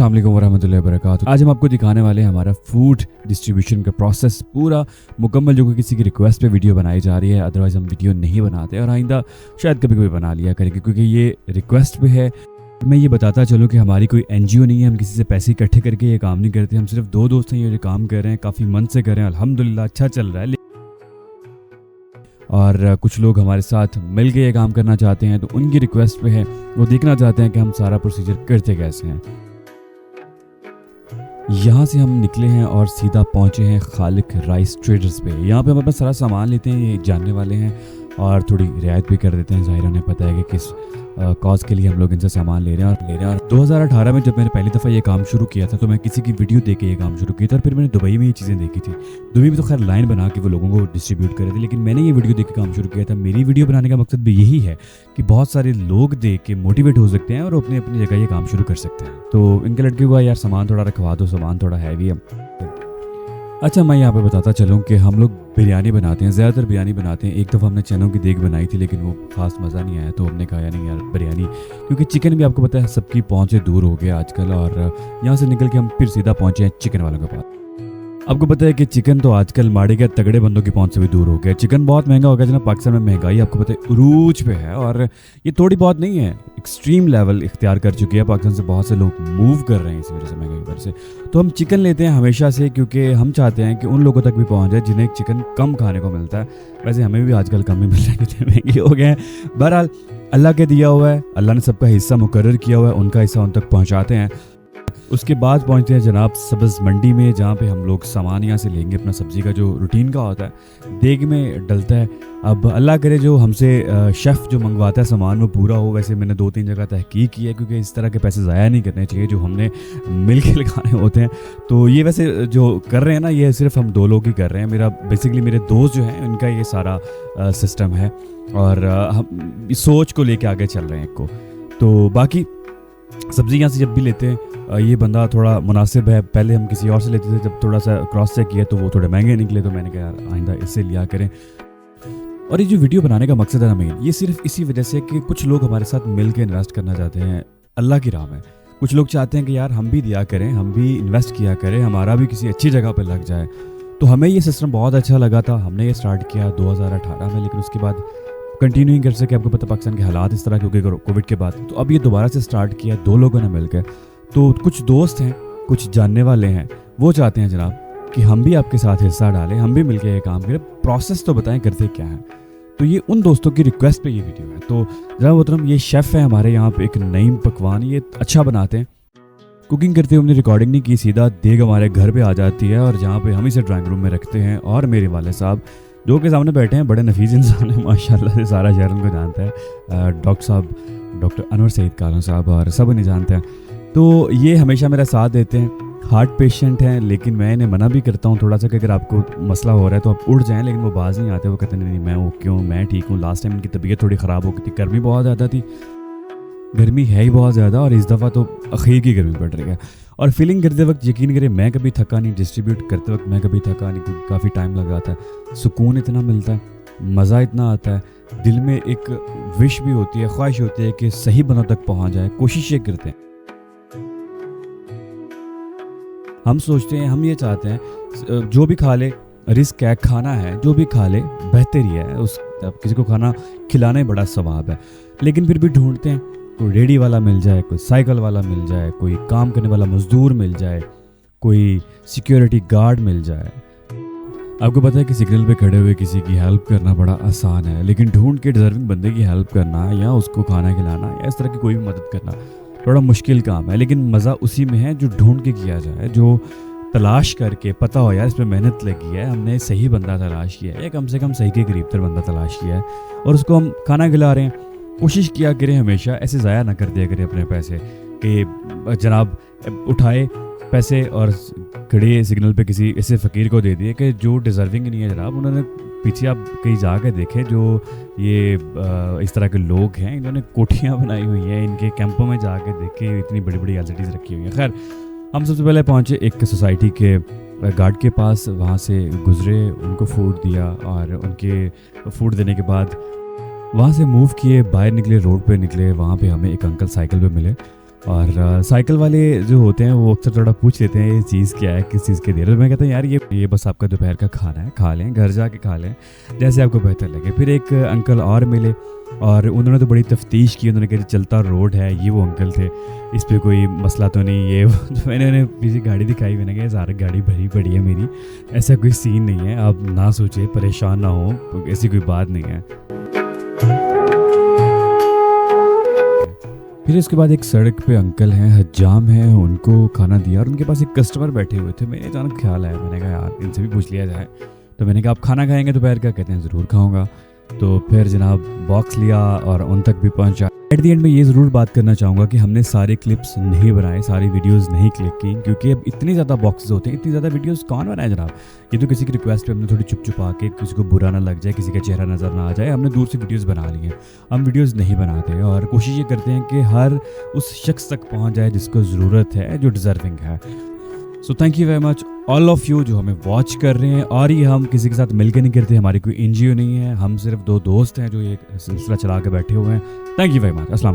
अस्सलाम वालेकुम वरहमतुल्लाहि वबरकातुहू। आज हम आपको दिखाने वाले हैं हमारा फूड डिस्ट्रीब्यूशन का प्रोसेस पूरा मुकम्मल, जो कि किसी की रिक्वेस्ट पे वीडियो बनाई जा रही है। अदरवाइज़ हम वीडियो नहीं बनाते और आइंदा शायद कभी कभी बना लिया करेंगे, क्योंकि ये रिक्वेस्ट पे है। मैं ये बताता चलूँ कि हमारी कोई NGO नहीं है, हम किसी से पैसे इकट्ठे करके ये काम नहीं करते। हम सिर्फ 2 दोस्त हैं, ये काम कर रहे हैं, काफ़ी मन से कर रहे हैं, अल्हम्दुलिल्लाह अच्छा चल रहा है। और कुछ लोग हमारे साथ मिल के ये काम करना चाहते हैं, तो उनकी रिक्वेस्ट पे है, वो देखना चाहते हैं कि हम सारा प्रोसीजर करते कैसे हैं। यहाँ से हम निकले हैं और सीधा पहुँचे हैं खालिक राइस ट्रेडर्स पे। यहाँ पे हम अपना सारा सामान लेते हैं, ये जानने वाले हैं और थोड़ी रियायत भी कर देते हैं। ज़ाहिर उन्हें पता है कि किस कॉज के लिए हम लोग इनसे सामान ले रहे हैं। और 2018 में जब मैंने पहली दफ़ा ये काम शुरू किया था, तो मैं किसी की वीडियो देख के ये काम शुरू किया था। और फिर मैंने दुबई में ये चीज़ें देखी थी। दुबई में तो खैर लाइन बना के वो लोगों को डिस्ट्रीब्यूट कर रहे थे, लेकिन मैंने ये वीडियो देख के काम शुरू किया था। मेरी वीडियो बनाने का मकसद भी यही है कि बहुत सारे लोग देख के मोटिवेट हो सकते हैं और अपनी अपनी जगह ये काम शुरू कर सकते हैं। तो इनके लड़के को यार सामान थोड़ा रखवा दो, सामान थोड़ा हैवी है। अच्छा, मैं यहाँ पे बताता चलूँ कि हम लोग बिरयानी बनाते हैं, ज़्यादातर बिरयानी बनाते हैं। एक दफ़ा हमने चनों की देग बनाई थी, लेकिन वो ख़ास मज़ा नहीं आया, तो हमने कहा नहीं यार बिरयानी, क्योंकि चिकन भी आपको पता है सबकी पहुँच से दूर हो गया आजकल। और यहाँ से निकल के हम फिर सीधा पहुँचे हैं चिकन वालों के पास। आपको पता है कि चिकन तो आजकल माड़े के तगड़े बंदों की पहुंच से भी दूर हो गया। चिकन बहुत महंगा हो गया जनाब। पाकिस्तान में महंगाई आपको पता है उरूज पे है, और ये थोड़ी बहुत नहीं है, एक्सट्रीम लेवल इख्तियार कर चुकी है। पाकिस्तान से बहुत से लोग मूव कर रहे हैं इसी वजह से, महंगाई की वजह से। तो हम चिकन लेते हैं हमेशा से, क्योंकि हम चाहते हैं कि उन लोगों तक भी पहुँच जाए जिन्हें चिकन कम खाने को मिलता है। वैसे हमें भी आजकल कम ही मिल रहा है, कितने महंगे हो गए हैं। बहरहाल अल्लाह के दिया हुआ है, अल्लाह ने सबका हिस्सा मुकर्रर किया हुआ है, उनका हिस्सा उन तक पहुँचाते हैं। उसके बाद पहुंचते हैं जनाब सब्ज़ मंडी में, जहाँ पे हम लोग सामान यहाँ से लेंगे। अपना सब्ज़ी का जो रूटीन का होता है देग में डलता है। अब अल्लाह करे जो हमसे शेफ़ जो मंगवाता है सामान वो पूरा हो। वैसे मैंने 2-3 जगह तहकीक की है, क्योंकि इस तरह के पैसे ज़ाया नहीं करने चाहिए जो हमने मिल के लगाने होते हैं। तो ये वैसे जो कर रहे हैं ना, ये सिर्फ हम 2 लोग ही कर रहे हैं। मेरा बेसिकली मेरे दोस्त जो हैं उनका ये सारा सिस्टम है, और हम इस सोच को लेके आगे चल रहे हैं को। तो बाकी सब्ज़ी यहाँ से जब भी लेते हैं, ये बंदा थोड़ा मुनासिब है। पहले हम किसी और से लेते थे, जब थोड़ा सा क्रॉस चेक किया तो वो थोड़े महंगे निकले, तो मैंने कहा यार आइंदा इससे लिया करें। और ये जो वीडियो बनाने का मकसद है ना मेन, ये सिर्फ इसी वजह से कि कुछ लोग हमारे साथ मिल के इन्वेस्ट करना चाहते हैं अल्लाह की राह में। कुछ लोग चाहते हैं कि यार हम भी दिया करें, हम भी इन्वेस्ट किया करें, हमारा भी किसी अच्छी जगह पर लग जाए। तो हमें ये सिस्टम बहुत अच्छा लगा था। हमने ये स्टार्ट किया 2018 में, लेकिन उसके बाद कंटिन्यू नहीं कर सके। आपको पता पाकिस्तान के हालात इस तरह के हो गए कोविड के बाद। तो अब ये दोबारा से स्टार्ट किया 2 लोगों ने मिलकर। तो कुछ दोस्त हैं, कुछ जानने वाले हैं, वो चाहते हैं जनाब कि हम भी आपके साथ हिस्सा डालें, हम भी मिलकर ये काम करें। प्रोसेस तो बताएं करते क्या है। तो ये उन दोस्तों की रिक्वेस्ट पे ये वीडियो है। तो जनाब मोहतरम, ये शेफ़ है हमारे यहाँ पे, एक नईम पकवान ये अच्छा बनाते हैं। कुकिंग करते हुए हमने रिकॉर्डिंग नहीं की, सीधा देग हमारे घर पे आ जाती है, और जहाँ पे हम इसे ड्राइंग रूम में रखते हैं। और मेरे वाले साहब जो के सामने बैठे हैं, बड़े नफीस इंसान है माशाल्लाह से, सारा शहर उनको जानता है। डॉक्टर साहब, डॉक्टर अनवर सईद कालों साहब, और सब उन्हें जानते हैं। तो ये हमेशा मेरा साथ देते हैं। हार्ट पेशेंट हैं, लेकिन मैं इन्हें मना भी करता हूँ थोड़ा सा कि अगर आपको मसला हो रहा है तो आप उठ जाएं, लेकिन वो बाज नहीं आते। वो कहते नहीं मैं ओके हूँ, मैं ठीक हूँ। लास्ट टाइम इनकी तबीयत थोड़ी ख़राब हो गई थी, गर्मी बहुत ज़्यादा थी, गर्मी है ही बहुत ज़्यादा, और इस दफ़ा तो अखीर की गर्मी पड़ रही है। और फीलिंग करते वक्त यकीन करें मैं कभी थका नहीं, डिस्ट्रीब्यूट करते वक्त मैं कभी थका नहीं, क्योंकि काफ़ी टाइम लग जाता है। सुकून इतना मिलता है, मज़ा इतना आता है, दिल में एक विश भी होती है, ख्वाहिश होती है कि सही बंदों तक पहुँच जाए। कोशिश ये करते हैं, हम सोचते हैं, हम ये चाहते हैं जो भी खा ले, रिस्क है, खाना है, जो भी खा ले बेहतर ही है। उस किसी को खाना खिलाना बड़ा सवाब है, लेकिन फिर भी ढूंढते हैं कोई रेडी वाला मिल जाए, कोई साइकिल वाला मिल जाए, कोई काम करने वाला मजदूर मिल जाए, कोई सिक्योरिटी गार्ड मिल जाए। आपको पता है कि सिग्नल पे खड़े हुए किसी की हेल्प करना बड़ा आसान है, लेकिन ढूंढ के डिजर्विंग बंदे की हेल्प करना, या उसको खाना खिलाना, या इस तरह की कोई भी मदद करना थोड़ा मुश्किल काम है। लेकिन मज़ा उसी में है जो ढूंढ के किया जाए, जो तलाश करके पता हो यार इसमें मेहनत लगी है, हमने सही बंदा तलाश किया है, या कम से कम सही के करीब तर बंदा तलाश किया है, और उसको हम खाना खिला रहे हैं। कोशिश किया करें हमेशा ऐसे ज़ाया ना कर दिया करें अपने पैसे कि जनाब उठाए पैसे और खड़े सिग्नल पे किसी ऐसे फ़कीर को दे दिए कि जो डिज़र्विंग नहीं है जनाब। उन्होंने पीछे आप कहीं जाके देखें, जो ये इस तरह के लोग हैं, इन्होंने कोठियाँ बनाई हुई हैं, इनके कैंपों में जाके देखें, इतनी बड़ी बड़ी एलसीडीज़ रखी हुई हैं। खैर हम सबसे पहले पहुँचे एक सोसाइटी के गार्ड के पास, वहाँ से गुज़रे, उनको फूड दिया, और उनके फूड देने के बाद वहाँ से मूव किए, बाहर निकले, रोड पे निकले। वहाँ पे हमें एक अंकल साइकिल पे मिले। اور سائیکل والے جو ہوتے ہیں وہ اکثر تھوڑا پوچھ لیتے ہیں یہ چیز کیا ہے، کس چیز کے لیے، تو میں کہتا ہوں یار یہ بس آپ کا دوپہر کا کھانا ہے، کھا لیں، گھر جا کے کھا لیں، جیسے آپ کو بہتر لگے۔ پھر ایک انکل اور ملے اور انہوں نے تو بڑی تفتیش کی، انہوں نے کہا چلتا روڈ ہے، یہ وہ انکل تھے، اس پہ کوئی مسئلہ تو نہیں، یہ تو میں نے انہیں پیچھے گاڑی دکھائی، میں نے کہا سارا گاڑی بھری پڑی ہے میری، ایسا کوئی سین نہیں ہے، آپ نہ سوچیں، پریشان نہ ہوں، ایسی کوئی بات نہیں ہے۔ پھر اس کے بعد ایک سڑک پہ انکل ہیں، حجام ہیں، ان کو کھانا دیا اور ان کے پاس ایک کسٹمر بیٹھے ہوئے تھے، میں نے اچانک خیال آیا، میں نے کہا یار ان سے بھی پوچھ لیا جائے، تو میں نے کہا آپ کھانا کھائیں گے دوپہر کا؟ کہتے ہیں ضرور کھاؤں گا۔ تو پھر جناب باکس لیا اور ان تک بھی پہنچا۔ ایٹ دی اینڈ میں یہ ضرور بات کرنا چاہوں گا کہ ہم نے سارے کلپس نہیں بنائے، ساری ویڈیوز نہیں کلک کی، کیونکہ اب اتنی زیادہ باکسز ہوتے ہیں، اتنی زیادہ ویڈیوز کون بنائے جناب؟ یہ تو کسی کی ریکویسٹ پہ ہم نے تھوڑی چھپ چھپا کے، کسی کو برا نہ لگ جائے، کسی کا چہرہ نظر نہ آ جائے، ہم نے دور سے ویڈیوز بنا لی ہیں، ہم ویڈیوز نہیں بناتے اور کوشش یہ کرتے ہیں کہ ہر اس شخص تک پہنچ جائے جس کو ضرورت ہے، جو ڈیزرونگ ہے۔ So thank you very much all of you جو ہمیں واچ کر رہے ہیں، اور یہ ہم کسی کے ساتھ مل کے نہیں کرتے، ہماری کوئی NGO نہیں ہے، ہم صرف 2 دوست ہیں جو یہ سلسلہ چلا کے بیٹھے ہوئے ہیں۔ تھینک یو ویری مچ، السلام علیکم۔